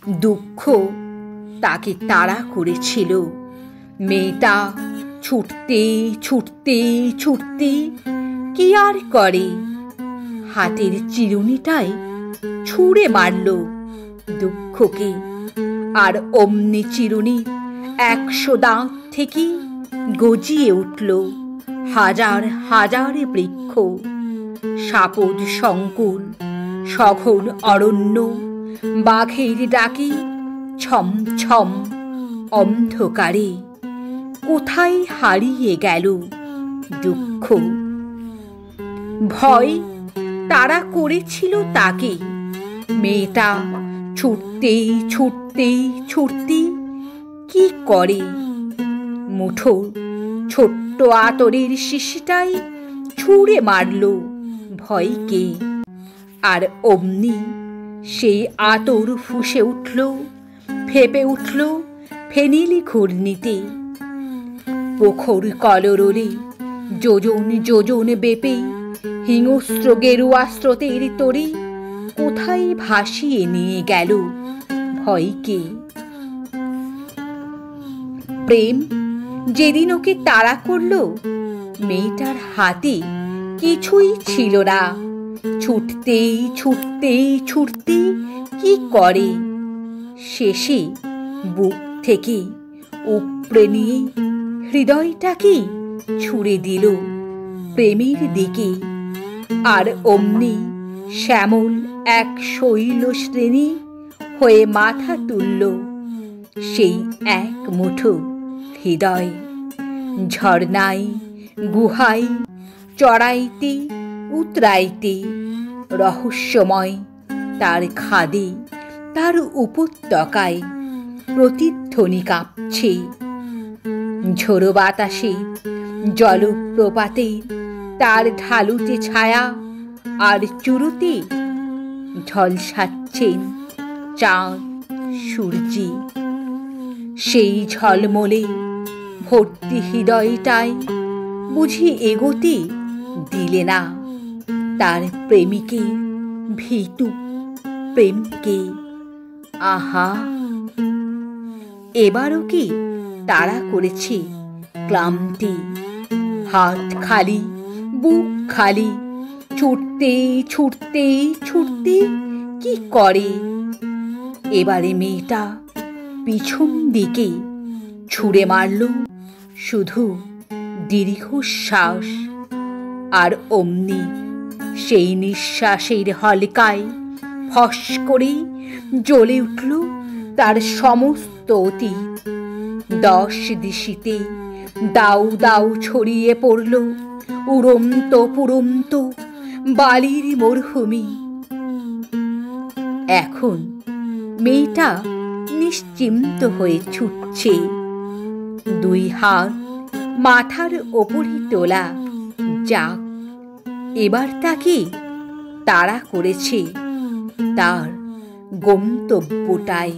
দুঃখ তাকে তাড়া করেছিল। মেয়েটা ছুটতে ছুটতে ছুটতে কি আর করে, হাতের চিরুনিটায় ছুঁড়ে মারল দুঃখকে। আর অমনি চিরুনি 100 দাঁত থেকে গজিয়ে উঠল হাজার হাজার বৃক্ষ। সাপদ সংকুল সঘন অরণ্য বাঘের ডাকে ছম ছম অন্ধকারে কোথায় হারিয়ে গেল দুঃখ। ভয় তাড়া করেছিল তাকে। মেয়েটা ছুটতে ছুটতে ছুটতে কি করে, মুঠোর ছোট্ট আতরের শিশিটাই ছুঁড়ে মারল ভয়কে। আর অমনি সেই আতর ফুঁসে উঠল, ফেপে উঠল ফেনিলি ঘূর্ণিতে। প্রখর কলরলে যোজন যোজন বেপে হিংস্র গেরুয়া স্রোতের তরে কোথায় ভাসিয়ে নিয়ে গেল ভয়কে। প্রেম যেদিন ওকে তাড়া করল, মেয়েটার হাতে কিছুই ছিল না। ছুটতে ছুটতে ছুটতে কি করে, শেষে বুক থেকে উপড়ে নিয়ে হৃদয়টাকে ছুঁড়ে দিল প্রেমের দিকে। আর অমনি শ্যামল এক শৈল শ্রেণী হয়ে মাথা তুলল সেই এক মুঠো হৃদয়। ঝর্ণায় গুহায় চড়াইতে উতরাইতে রহস্যময় তার খাদে, তার উপত্যকায় প্রতিধ্বনি কাঁপছে। ঝোড়ো বাতাসে জলপ্রপাতে তার ঢালুতে ছায়া, আর চুরুতে ঝলসাচ্ছেন চাঁদ সূর্যি। সেই ঝলমলে ভর্তি হৃদয়টাই বুঝি এগোতে দিলে না তার প্রেমিকের ভীতু প্রেমকে। আহা, এবারও কি তাড়া করেছে ক্লান্তি। হাত খালি, বুক খালি, ছুটতে ছুটতে ছুটতে কি করে। এবারে মেয়েটা পিছন দিকে ছুঁড়ে মারল শুধু দীর্ঘশ্বাস। আর অমনি সেই নিঃশ্বাসের হলকায় ফস করে জ্বলে উঠল তার সমস্ত অতীত। 10 দিশিতে দাউ দাউ ছড়িয়ে পড়ল উড়ন্ত পুরন্ত বালির মরুভূমি। এখন মেয়েটা নিশ্চিন্ত হয়ে ছুটছে, 2 হাত মাথার ওপরই তোলা। যাক, এবার তাকে তাড়া করেছে তার গন্তব্যটায়।